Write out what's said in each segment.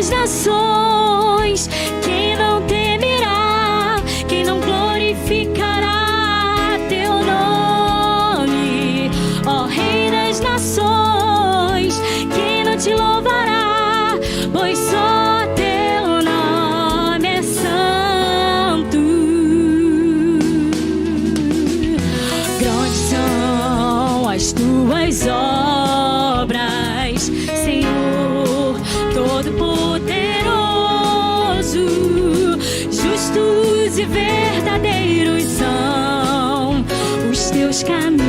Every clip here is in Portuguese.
das nações, quem não temerá, quem não glorificará teu nome? Ó Rei das nações, quem não te louvará, pois só teu nome é santo. Grandes são as tuas obras, Senhor Todo-Poderoso. Justos e verdadeiros são os teus caminhos.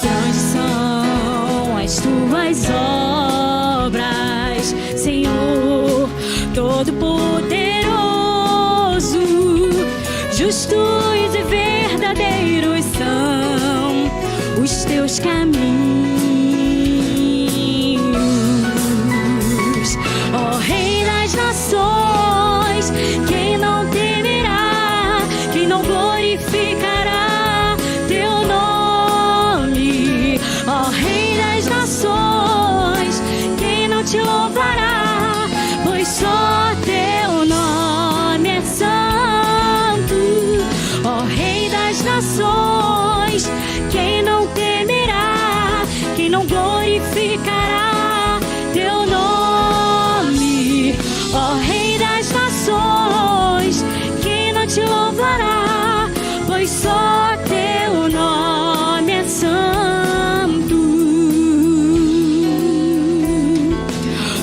Grandes são as tuas obras, Senhor Todo-Poderoso. Justos e verdadeiros são os teus caminhos. Ó Rei das nações, quem não temerá, quem não glorificará teu nome? Ó Rei das nações, quem não te louvará, pois só teu nome é santo. Ó Rei das nações, quem não temerá, quem não glorificará teu nome? Ó Rei das nações, quem não te louvará, pois só teu nome é santo.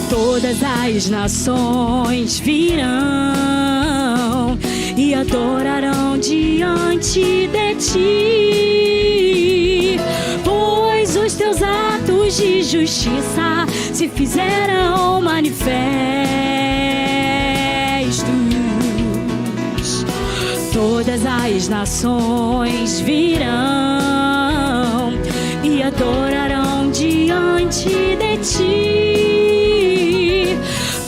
Todas as nações virão e adorarão diante de ti, pois os teus atos de justiça se fizeram manifestos. Todas as nações virão e adorarão diante de ti,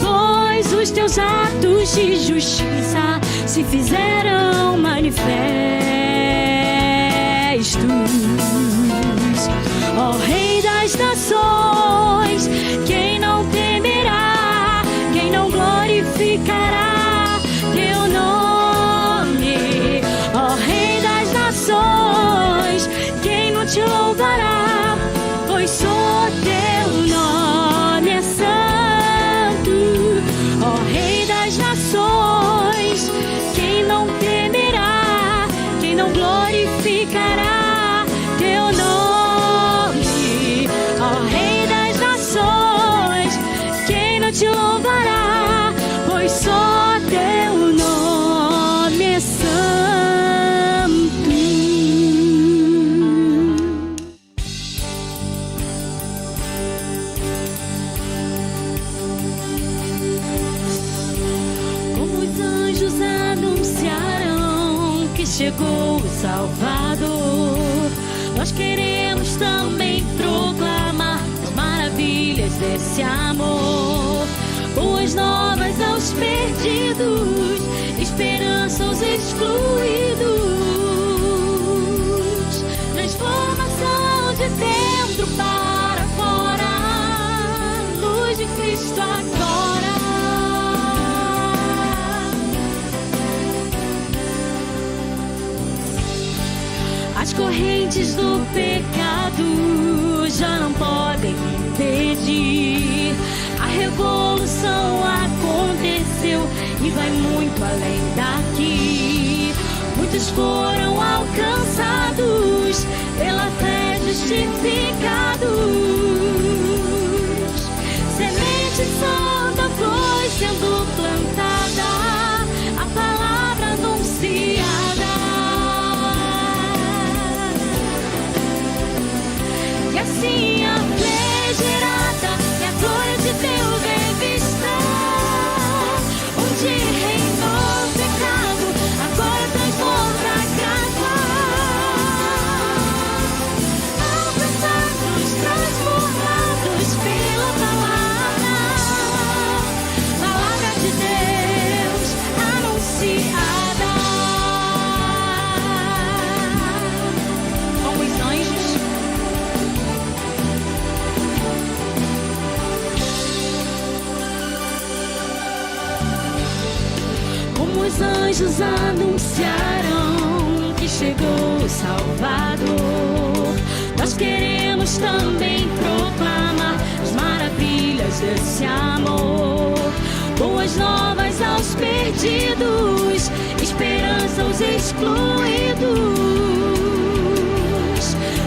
pois os teus atos de justiça se fizeram manifestos. Ó Rei das nações, quem não temerá, quem não glorificará teu nome? Ó Rei das nações, quem não te louvará, pois só teu nome é santo. Ó Rei das nações, quem não temerá, quem não glorificará teu nome? Ó Rei das nações, quem não te louvará, pois só teu nome é santo. Como os anjos anunciarão que chegou o Salvador, nós queremos também proclamar as maravilhas desse amor. Boas novas aos perdidos, esperança aos excluídos, transformação de dentro para fora, luz de Cristo agora. As correntes do pecado já não podem impedir. A revolução aconteceu e vai muito além daqui. Muitos foram alcançados, pela fé justificados. Semente santa foi sendo plantada, a palavra anunciada. E assim a fé gerada e a glória de Deus é vista. Onde reinou o pecado, agora transforma pra graça. Alcançados, transformados pela palavra, palavra de Deus anunciada. Como os anjos anjos anunciarão que chegou o Salvador. Nós queremos também proclamar as maravilhas desse amor. Boas novas aos perdidos, esperança aos excluídos.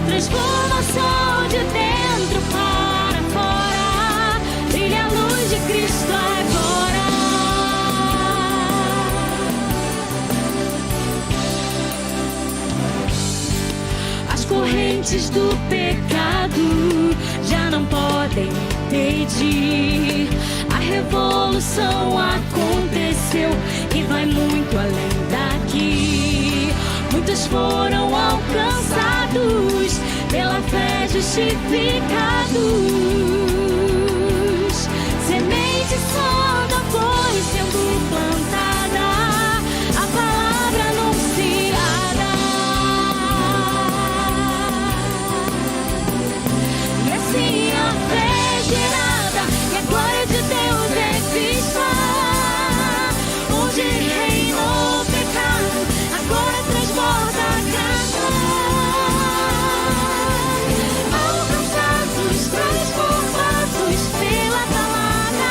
Transformação de dentro para fora, brilha a luz de Cristo agora. As correntes do pecado já não podem impedir. A revolução aconteceu e vai muito além daqui. Muitos foram alcançados, pela fé justificados. Semente santa foi sendo plantada, a palavra anunciada. E assim a fé gerada e a glória de Deus é vista. Onde reinou o pecado, agora transborda a graça. Alcançados, transformados pela palavra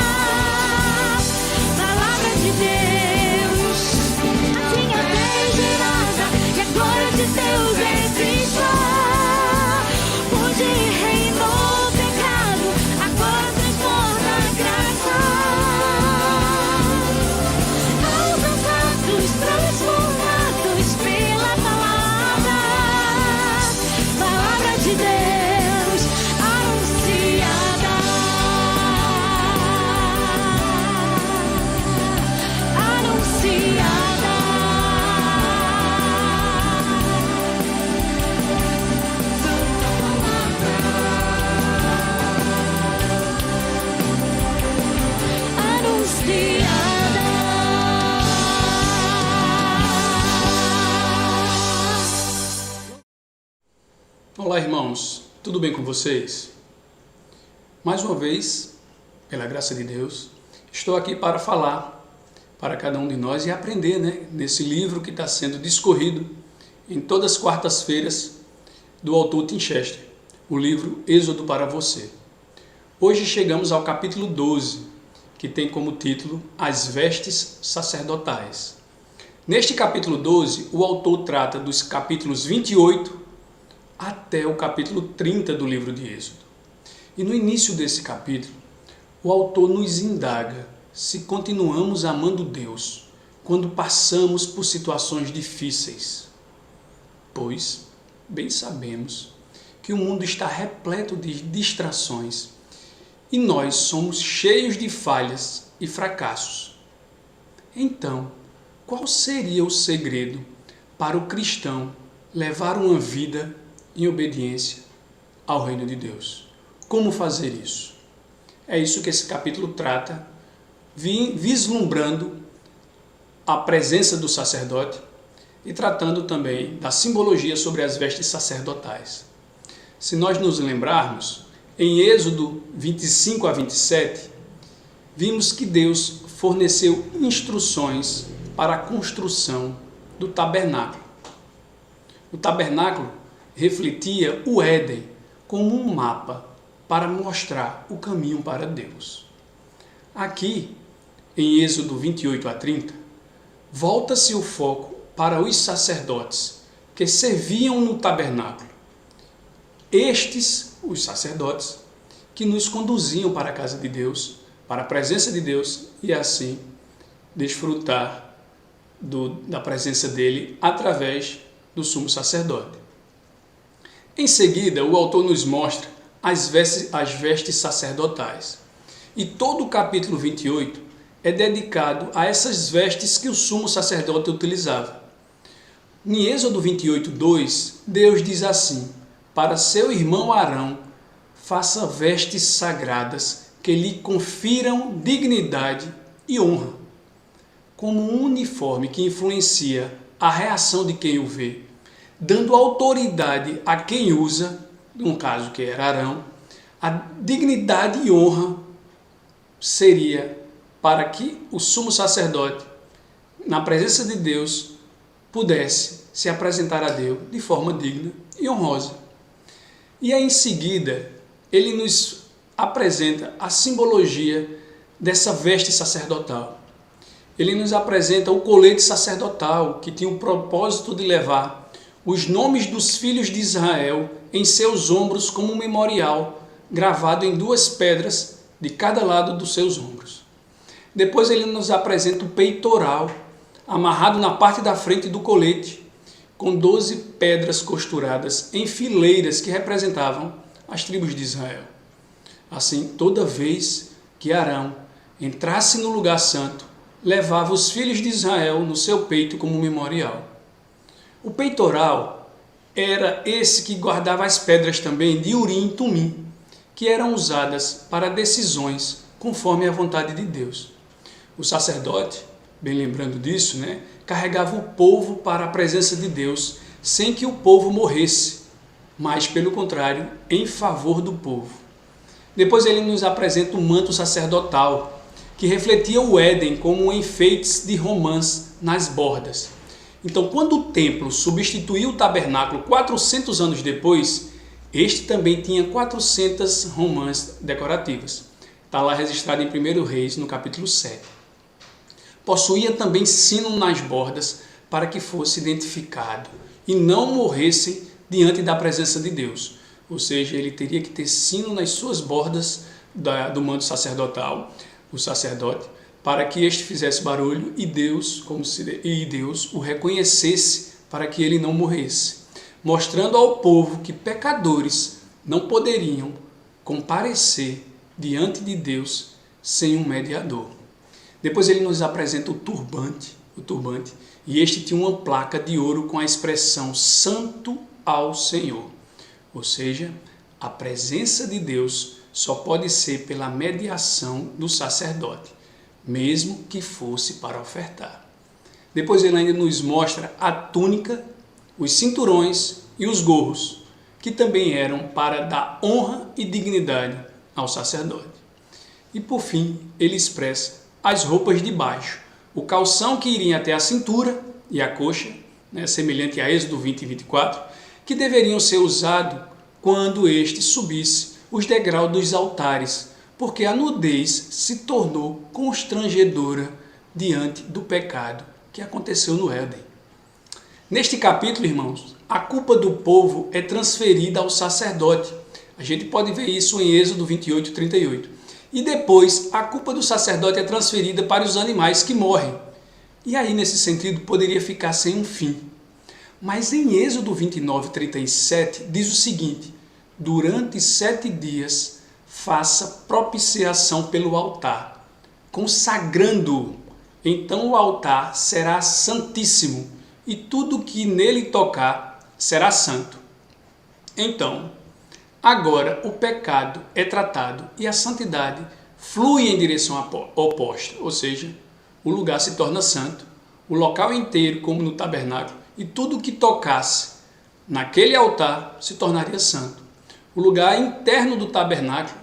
de Deus. Assim a fé gerada e a glória de Deus é vista. Onde reinou o pecado, agora transborda a graça. Alcançados, transformados pela palavra de Deus anunciada. Anunciada. Olá, irmãos, tudo bem com vocês? Mais uma vez, pela graça de Deus, estou aqui para falar para cada um de nós e aprender, nesse livro que está sendo discorrido em todas as quartas-feiras do autor Tim Chester, o livro Êxodo para você. Hoje chegamos ao capítulo 12, que tem como título As Vestes Sacerdotais. Neste capítulo 12, o autor trata dos capítulos 28 até o capítulo 30 do livro de Êxodo. E no início desse capítulo, o autor nos indaga se continuamos amando Deus quando passamos por situações difíceis. Pois, bem sabemos que o mundo está repleto de distrações e nós somos cheios de falhas e fracassos. Então, qual seria o segredo para o cristão levar uma vida em obediência ao reino de Deus? Como fazer isso? É isso que esse capítulo trata, vislumbrando a presença do sacerdote e tratando também da simbologia sobre as vestes sacerdotais. Se nós nos lembrarmos, em Êxodo 25 a 27, vimos que Deus forneceu instruções para a construção do tabernáculo. O tabernáculo refletia o Éden como um mapa para mostrar o caminho para Deus. Aqui, em Êxodo 28 a 30, volta-se o foco para os sacerdotes que serviam no tabernáculo. Estes, os sacerdotes, que nos conduziam para a casa de Deus, para a presença de Deus e assim desfrutar da presença dele através do sumo sacerdote. Em seguida, o autor nos mostra as vestes sacerdotais. E todo o capítulo 28 é dedicado a essas vestes que o sumo sacerdote utilizava. Em Êxodo 28, 2, Deus diz assim: para seu irmão Arão, faça vestes sagradas que lhe confiram dignidade e honra, como um uniforme que influencia a reação de quem o vê, dando autoridade a quem usa, no caso que era Arão. A dignidade e honra seria para que o sumo sacerdote na presença de Deus, pudesse se apresentar a Deus de forma digna e honrosa. E aí, em seguida, ele nos apresenta a simbologia dessa veste sacerdotal. Ele nos apresenta o colete sacerdotal, que tinha o propósito de levar os nomes dos filhos de Israel em seus ombros como um memorial, gravado em 2 pedras de cada lado dos seus ombros. Depois ele nos apresenta o peitoral, amarrado na parte da frente do colete, com 12 pedras costuradas em fileiras que representavam as tribos de Israel. Assim, toda vez que Arão entrasse no lugar santo, levava os filhos de Israel no seu peito como memorial. O peitoral era esse que guardava as pedras também de Urim e Tumim, que eram usadas para decisões conforme a vontade de Deus. O sacerdote, bem lembrando disso, carregava o povo para a presença de Deus, sem que o povo morresse, mas, pelo contrário, em favor do povo. Depois ele nos apresenta o manto sacerdotal, que refletia o Éden como enfeites de romãs nas bordas. Então, quando o templo substituiu o tabernáculo 400 anos depois, este também tinha 400 romãs decorativas. Está lá registrado em 1 Reis, no capítulo 7. Possuía também sino nas bordas para que fosse identificado e não morresse diante da presença de Deus. Ou seja, ele teria que ter sino nas suas bordas do manto sacerdotal, o sacerdote, para que este fizesse barulho e Deus o reconhecesse para que ele não morresse, mostrando ao povo que pecadores não poderiam comparecer diante de Deus sem um mediador. Depois ele nos apresenta o turbante, e este tinha uma placa de ouro com a expressão Santo ao Senhor. Ou seja, a presença de Deus só pode ser pela mediação do sacerdote, mesmo que fosse para ofertar. Depois ele ainda nos mostra a túnica, os cinturões e os gorros, que também eram para dar honra e dignidade ao sacerdote. E por fim, ele expressa as roupas de baixo, o calção que iria até a cintura e a coxa, semelhante a Êxodo 20 e 24, que deveriam ser usados quando este subisse os degraus dos altares, porque a nudez se tornou constrangedora diante do pecado que aconteceu no Éden. Neste capítulo, irmãos, a culpa do povo é transferida ao sacerdote. A gente pode ver isso em Êxodo 28 e 38. E depois, a culpa do sacerdote é transferida para os animais que morrem. E aí, nesse sentido, poderia ficar sem um fim. Mas em Êxodo 29 e 37, diz o seguinte: durante 7 dias, faça propiciação pelo altar, consagrando-o. Então o altar será santíssimo, e tudo que nele tocar será santo. Então, agora o pecado é tratado e a santidade flui em direção oposta, ou seja, o lugar se torna santo, o local inteiro, como no tabernáculo, e tudo que tocasse naquele altar se tornaria santo. O lugar interno do tabernáculo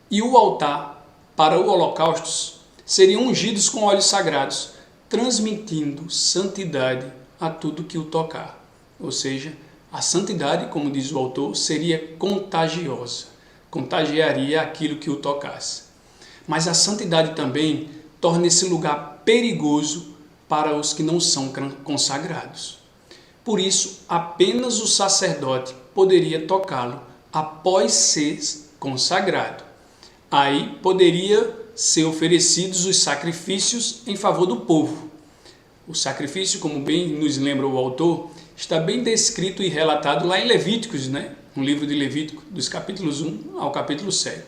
e o altar para o holocausto seriam ungidos com óleos sagrados, transmitindo santidade a tudo que o tocar. Ou seja, a santidade, como diz o autor, seria contagiosa, contagiaria aquilo que o tocasse. Mas a santidade também torna esse lugar perigoso para os que não são consagrados. Por isso, apenas o sacerdote poderia tocá-lo após ser consagrado. Aí poderia ser oferecidos os sacrifícios em favor do povo. O sacrifício, como bem nos lembra o autor, está bem descrito e relatado lá em Levíticos, no livro de Levítico, dos capítulos 1 ao capítulo 7.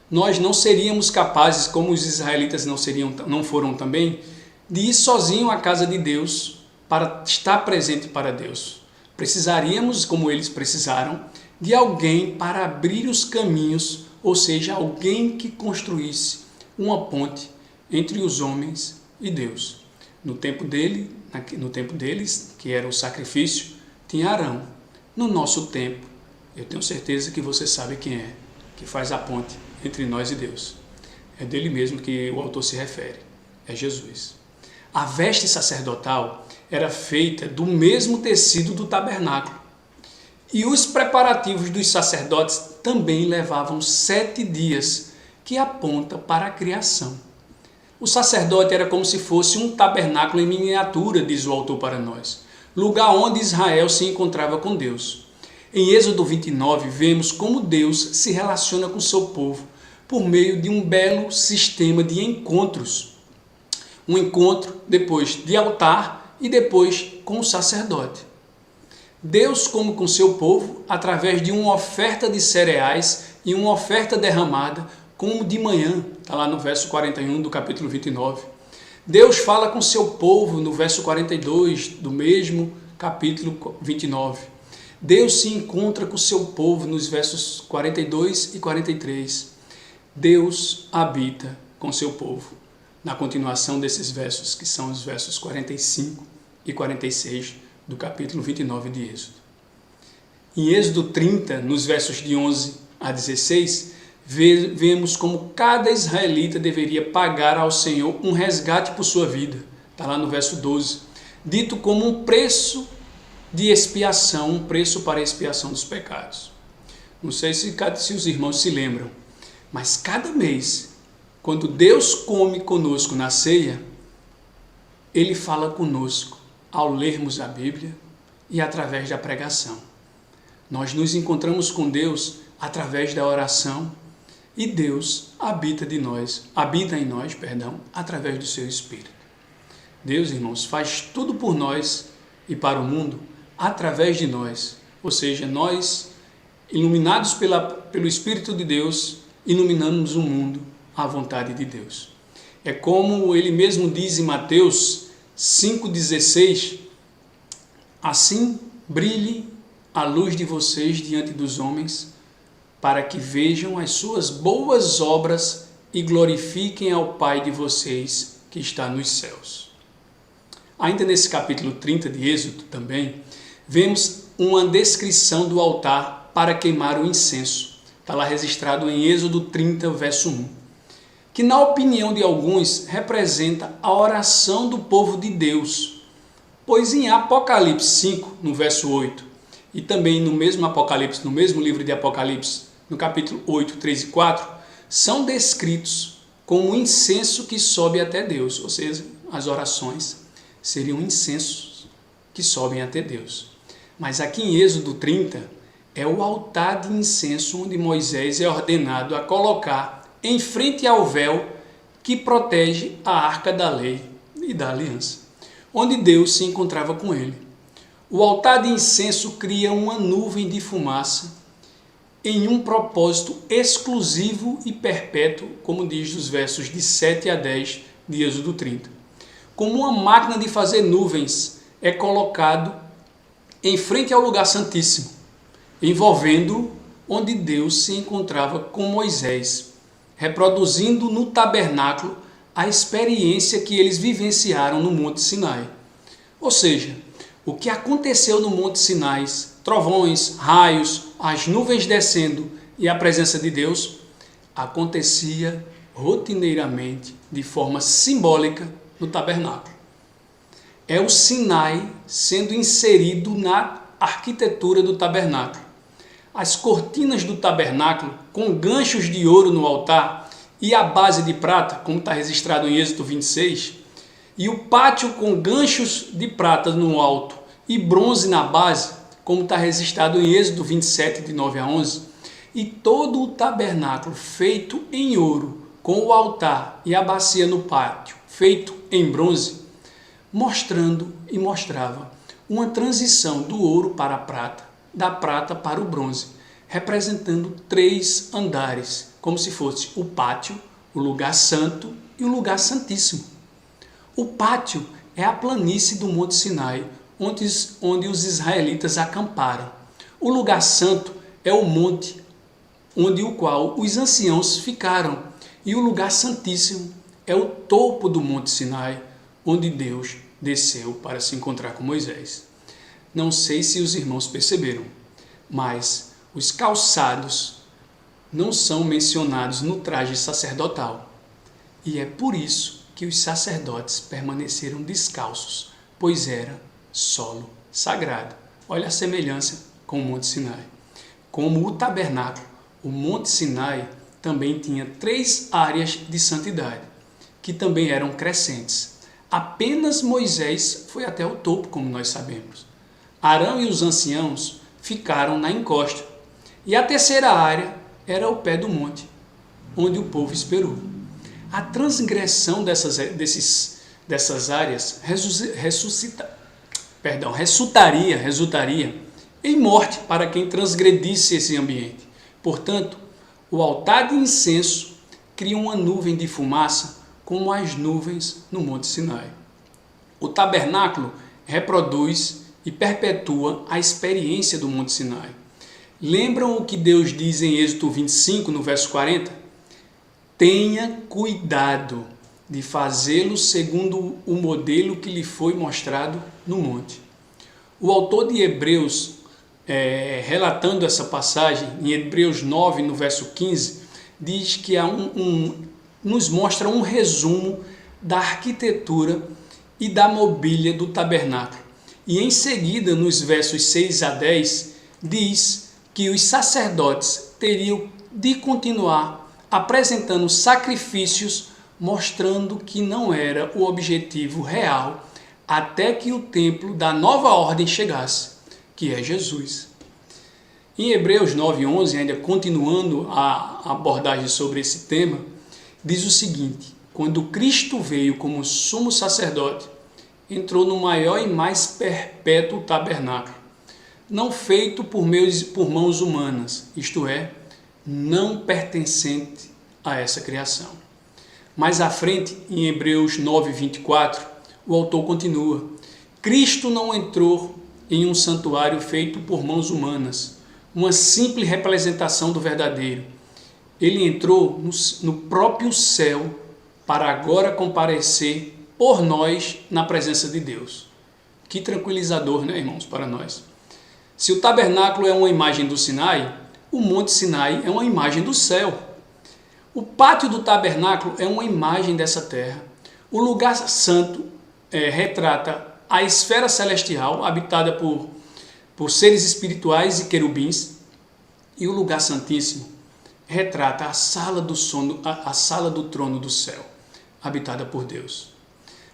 Nós não seríamos capazes, como os israelitas não foram também, de ir sozinho à casa de Deus para estar presente para Deus. Precisaríamos, como eles precisaram, de alguém para abrir os caminhos, ou seja, alguém que construísse uma ponte entre os homens e Deus. No tempo deles, que era o sacrifício, tinha Arão. No nosso tempo, eu tenho certeza que você sabe quem é, que faz a ponte entre nós e Deus. É dele mesmo que o autor se refere, é Jesus. A veste sacerdotal era feita do mesmo tecido do tabernáculo. E os preparativos dos sacerdotes também levavam 7 dias, que aponta para a criação. O sacerdote era como se fosse um tabernáculo em miniatura, diz o autor para nós, lugar onde Israel se encontrava com Deus. Em Êxodo 29, vemos como Deus se relaciona com seu povo por meio de um belo sistema de encontros. Um encontro depois de altar e depois com o sacerdote. Deus come com seu povo através de uma oferta de cereais e uma oferta derramada, como de manhã, está lá no verso 41 do capítulo 29. Deus fala com seu povo no verso 42 do mesmo capítulo 29. Deus se encontra com seu povo nos versos 42 e 43. Deus habita com seu povo. Na continuação desses versos, que são os versos 45 e 46 do capítulo 29 de Êxodo. Em Êxodo 30, nos versos de 11 a 16, vemos como cada israelita deveria pagar ao Senhor um resgate por sua vida. Está lá no verso 12. Dito como um preço de expiação, um preço para a expiação dos pecados. Não sei se os irmãos se lembram, mas cada mês, quando Deus come conosco na ceia, Ele fala conosco ao lermos a Bíblia e através da pregação. Nós nos encontramos com Deus através da oração e Deus habita em nós, através do seu Espírito. Deus, irmãos, faz tudo por nós e para o mundo através de nós, ou seja, nós, iluminados pelo Espírito de Deus, iluminamos o mundo à vontade de Deus. É como ele mesmo diz em Mateus 5,16, assim brilhe a luz de vocês diante dos homens, para que vejam as suas boas obras e glorifiquem ao Pai de vocês que está nos céus. Ainda nesse capítulo 30 de Êxodo também, vemos uma descrição do altar para queimar o incenso. Está lá registrado em Êxodo 30, verso 1. Que na opinião de alguns representa a oração do povo de Deus. Pois em Apocalipse 5, no verso 8, e também no mesmo Apocalipse, no mesmo livro de Apocalipse, no capítulo 8, 3 e 4, são descritos como um incenso que sobe até Deus, ou seja, as orações seriam incensos que sobem até Deus. Mas aqui em Êxodo 30, é o altar de incenso onde Moisés é ordenado a colocar em frente ao véu que protege a arca da lei e da aliança, onde Deus se encontrava com ele. O altar de incenso cria uma nuvem de fumaça em um propósito exclusivo e perpétuo, como diz os versos de 7 a 10 de Êxodo 30. Como uma máquina de fazer nuvens é colocado em frente ao lugar santíssimo, envolvendo onde Deus se encontrava com Moisés, reproduzindo no tabernáculo a experiência que eles vivenciaram no Monte Sinai. Ou seja, o que aconteceu no Monte Sinai, trovões, raios, as nuvens descendo e a presença de Deus, acontecia rotineiramente, de forma simbólica, no tabernáculo. É o Sinai sendo inserido na arquitetura do tabernáculo. As cortinas do tabernáculo, com ganchos de ouro no altar e a base de prata, como está registrado em Êxodo 26, e o pátio com ganchos de prata no alto e bronze na base, como está registrado em Êxodo 27, de 9 a 11, e todo o tabernáculo feito em ouro, com o altar e a bacia no pátio, feito em bronze, mostrava uma transição do ouro para a prata, da prata para o bronze, representando 3 andares, como se fosse o pátio, o lugar santo e o lugar santíssimo. O pátio é a planície do Monte Sinai, onde os israelitas acamparam. O lugar santo é o monte onde o qual os anciãos ficaram, e o lugar santíssimo é o topo do Monte Sinai, onde Deus desceu para se encontrar com Moisés. Não sei se os irmãos perceberam, mas os calçados não são mencionados no traje sacerdotal. E é por isso que os sacerdotes permaneceram descalços, pois era solo sagrado. Olha a semelhança com o Monte Sinai. Como o tabernáculo, o Monte Sinai também tinha 3 áreas de santidade, que também eram crescentes. Apenas Moisés foi até o topo, como nós sabemos. Arão e os anciãos ficaram na encosta. E a terceira área era o pé do monte, onde o povo esperou. A transgressão dessas áreas resultaria em morte para quem transgredisse esse ambiente. Portanto, o altar de incenso cria uma nuvem de fumaça como as nuvens no Monte Sinai. O tabernáculo reproduz e perpetua a experiência do Monte Sinai. Lembram o que Deus diz em Êxodo 25, no verso 40? Tenha cuidado de fazê-lo segundo o modelo que lhe foi mostrado no monte. O autor de Hebreus, relatando essa passagem, em Hebreus 9, no verso 15, diz que nos mostra um resumo da arquitetura e da mobília do tabernáculo. E em seguida, nos versos 6 a 10, diz que os sacerdotes teriam de continuar apresentando sacrifícios, mostrando que não era o objetivo real, até que o templo da nova ordem chegasse, que é Jesus. Em Hebreus 9:11, ainda continuando a abordagem sobre esse tema, diz o seguinte: quando Cristo veio como sumo sacerdote, entrou no maior e mais perpétuo tabernáculo, não feito por mãos humanas, isto é, não pertencente a essa criação. Mais à frente, em Hebreus 9:24, o autor continua: Cristo não entrou em um santuário feito por mãos humanas, uma simples representação do verdadeiro. Ele entrou no próprio céu para agora comparecer por nós na presença de Deus. Que tranquilizador, né, irmãos, para nós. Se o tabernáculo é uma imagem do Sinai, o Monte Sinai é uma imagem do céu. O pátio do tabernáculo é uma imagem dessa terra. O lugar santo retrata a esfera celestial, habitada por seres espirituais e querubins, e o lugar santíssimo retrata a sala do trono do céu, habitada por Deus.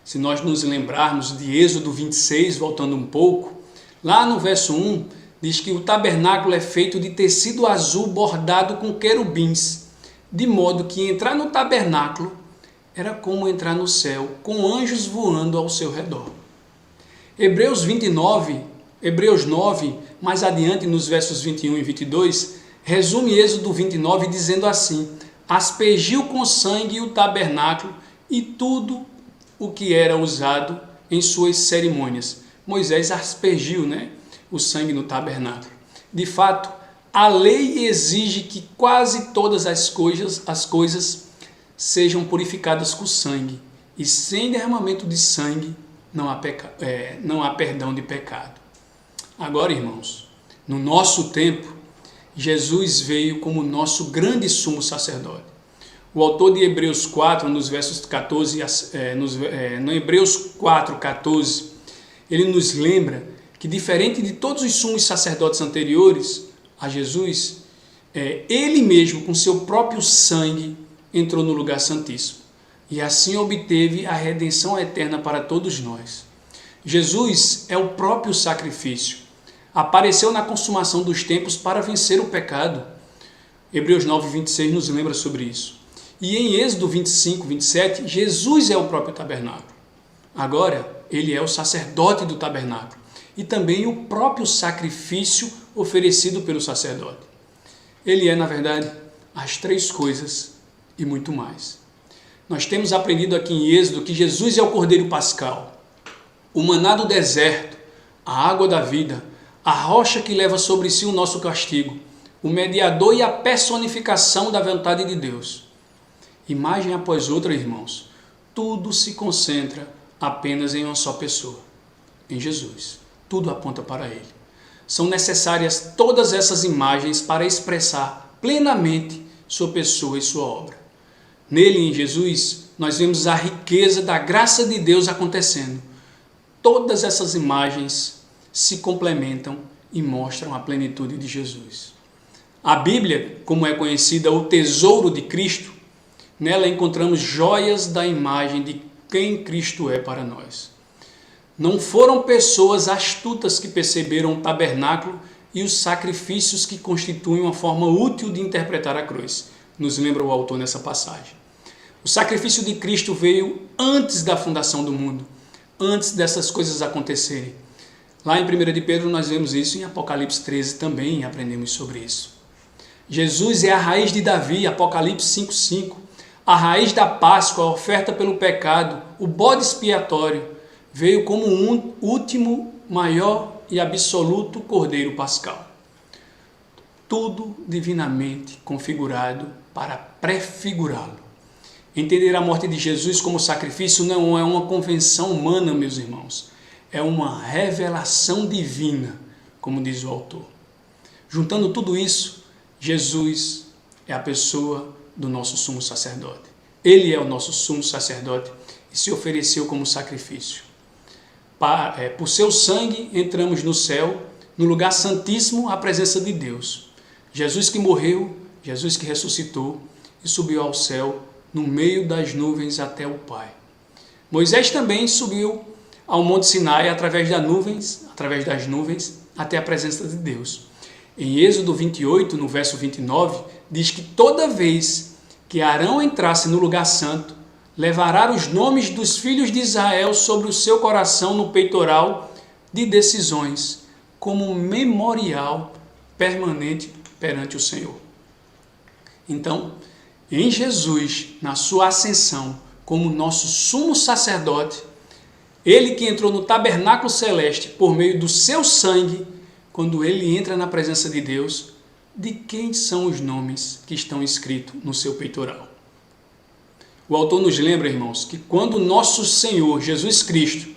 Se nós nos lembrarmos de Êxodo 26, voltando um pouco, lá no verso 1, diz que o tabernáculo é feito de tecido azul bordado com querubins, de modo que entrar no tabernáculo era como entrar no céu, com anjos voando ao seu redor. Hebreus 9, mais adiante nos versos 21 e 22, resume Êxodo 29 dizendo assim: aspergiu com sangue o tabernáculo e tudo o que era usado em suas cerimônias. Moisés aspergiu, o sangue no tabernáculo. De fato, a lei exige que quase todas as coisas sejam purificadas com sangue, e sem derramamento de sangue não há perdão de pecado. Agora, irmãos, no nosso tempo, Jesus veio como nosso grande sumo sacerdote. O autor de Hebreus 4, nos versos 14, no Hebreus 4:14, ele nos lembra que, diferente de todos os sumos sacerdotes anteriores a Jesus, ele mesmo, com seu próprio sangue, entrou no lugar santíssimo e assim obteve a redenção eterna para todos nós. Jesus é o próprio sacrifício. Apareceu na consumação dos tempos para vencer o pecado. Hebreus 9:26 nos lembra sobre isso. E em Êxodo 25:27, Jesus é o próprio tabernáculo. Agora, ele é o sacerdote do tabernáculo e também o próprio sacrifício oferecido pelo sacerdote. Ele é, na verdade, as 3 coisas e muito mais. Nós temos aprendido aqui em Êxodo que Jesus é o Cordeiro Pascal, o maná do deserto, a água da vida, a rocha que leva sobre si o nosso castigo, o mediador e a personificação da vontade de Deus. Imagem após outra, irmãos, tudo se concentra apenas em uma só pessoa, em Jesus. Tudo aponta para Ele. São necessárias todas essas imagens para expressar plenamente sua pessoa e sua obra. Nele, em Jesus, nós vemos a riqueza da graça de Deus acontecendo. Todas essas imagens se complementam e mostram a plenitude de Jesus. A Bíblia, como é conhecida, o tesouro de Cristo, nela encontramos joias da imagem de quem Cristo é para nós. Não foram pessoas astutas que perceberam o tabernáculo e os sacrifícios que constituem uma forma útil de interpretar a cruz, nos lembra o autor nessa passagem. O sacrifício de Cristo veio antes da fundação do mundo, antes dessas coisas acontecerem. Lá em 1 de Pedro nós vemos isso, em Apocalipse 13 também aprendemos sobre isso. Jesus é a raiz de Davi, Apocalipse 5:5, a raiz da Páscoa, a oferta pelo pecado, o bode expiatório, veio como um último, maior e absoluto Cordeiro Pascal. Tudo divinamente configurado para prefigurá-lo. Entender a morte de Jesus como sacrifício não é uma convenção humana, meus irmãos. É uma revelação divina, como diz o autor. Juntando tudo isso, Jesus é a pessoa do nosso sumo sacerdote. Ele é o nosso sumo sacerdote e se ofereceu como sacrifício. Por seu sangue entramos no céu, no lugar santíssimo, à presença de Deus. Jesus que morreu, Jesus que ressuscitou e subiu ao céu no meio das nuvens até o Pai. Moisés também subiu ao Monte Sinai através das nuvens até a presença de Deus. Em Êxodo 28, no verso 29, diz que toda vez que Arão entrasse no lugar santo, levará os nomes dos filhos de Israel sobre o seu coração no peitoral de decisões, como memorial permanente perante o Senhor. Então, em Jesus, na sua ascensão como nosso sumo sacerdote, ele que entrou no tabernáculo celeste por meio do seu sangue, quando ele entra na presença de Deus, de quem são os nomes que estão escritos no seu peitoral? O autor nos lembra, irmãos, que quando nosso Senhor Jesus Cristo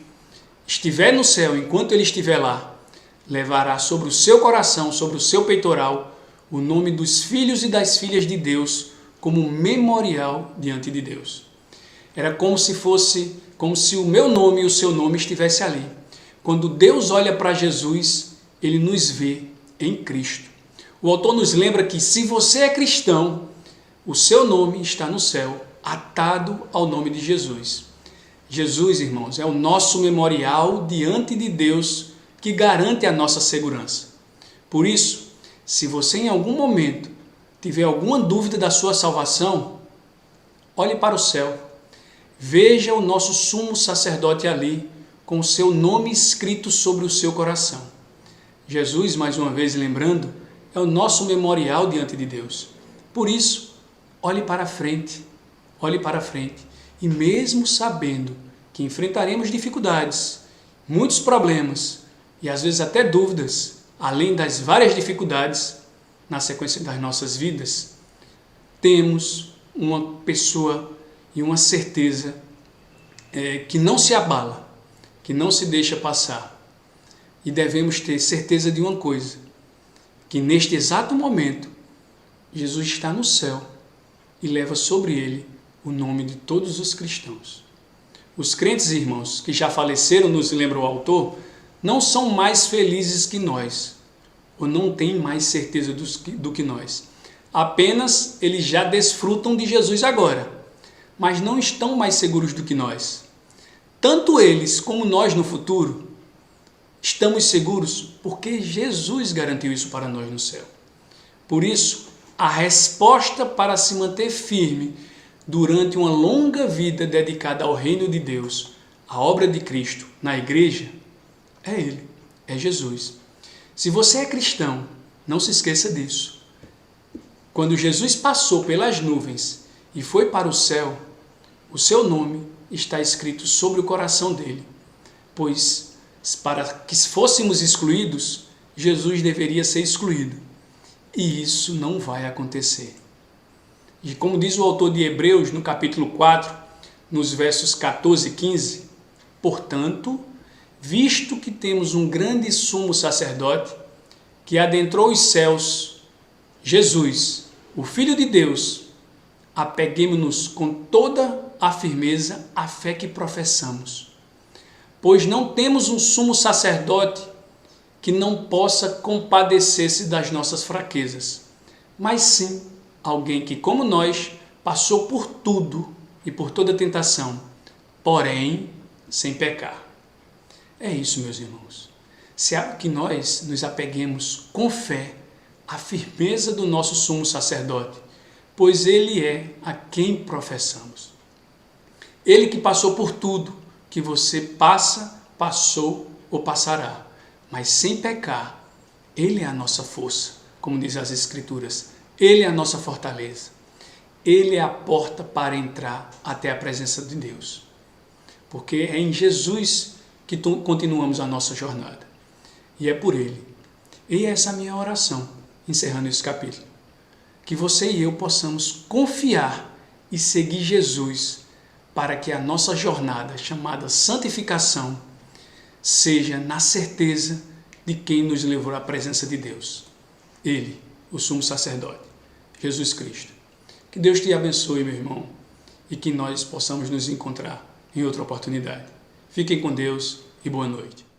estiver no céu, enquanto ele estiver lá, levará sobre o seu coração, sobre o seu peitoral, o nome dos filhos e das filhas de Deus como memorial diante de Deus. Era como se o meu nome e o seu nome estivesse ali. Quando Deus olha para Jesus, ele nos vê em Cristo. O autor nos lembra que se você é cristão, o seu nome está no céu, atado ao nome de Jesus. Jesus, irmãos, é o nosso memorial diante de Deus que garante a nossa segurança. Por isso, se você em algum momento tiver alguma dúvida da sua salvação, olhe para o céu. Veja o nosso sumo sacerdote ali, com o seu nome escrito sobre o seu coração. Jesus, mais uma vez lembrando, é o nosso memorial diante de Deus. Por isso, olhe para frente. Olhe para frente e mesmo sabendo que enfrentaremos dificuldades, muitos problemas e às vezes até dúvidas, além das várias dificuldades na sequência das nossas vidas, temos uma pessoa e uma certeza que não se abala, que não se deixa passar. E devemos ter certeza de uma coisa, que neste exato momento, Jesus está no céu e leva sobre ele o nome de todos os cristãos. Os crentes, irmãos, que já faleceram, nos lembra o autor, não são mais felizes que nós, ou não têm mais certeza do que nós. Apenas eles já desfrutam de Jesus agora, mas não estão mais seguros do que nós. Tanto eles como nós no futuro, estamos seguros porque Jesus garantiu isso para nós no céu. Por isso, a resposta para se manter firme durante uma longa vida dedicada ao reino de Deus, à obra de Cristo na igreja, é Ele, é Jesus. Se você é cristão, não se esqueça disso. Quando Jesus passou pelas nuvens e foi para o céu, o seu nome está escrito sobre o coração dele, pois para que fôssemos excluídos, Jesus deveria ser excluído. E isso não vai acontecer. E como diz o autor de Hebreus, no capítulo 4, nos versos 14 e 15, portanto, visto que temos um grande sumo sacerdote, que adentrou os céus, Jesus, o Filho de Deus, apeguemo-nos com toda a firmeza, a fé que professamos. Pois não temos um sumo sacerdote que não possa compadecer-se das nossas fraquezas, mas sim alguém que, como nós, passou por tudo e por toda tentação, porém sem pecar. É isso, meus irmãos. Que nós nos apeguemos com fé à firmeza do nosso sumo sacerdote, pois ele é a quem professamos. Ele que passou por tudo que você passa, passou ou passará, mas sem pecar. Ele é a nossa força, como diz as Escrituras. Ele é a nossa fortaleza. Ele é a porta para entrar até a presença de Deus. Porque é em Jesus que continuamos a nossa jornada. E é por Ele. E essa é a minha oração, encerrando esse capítulo. Que você e eu possamos confiar e seguir Jesus para que a nossa jornada, chamada santificação, seja na certeza de quem nos levou à presença de Deus. Ele, o sumo sacerdote, Jesus Cristo. Que Deus te abençoe, meu irmão, e que nós possamos nos encontrar em outra oportunidade. Fiquem com Deus e boa noite.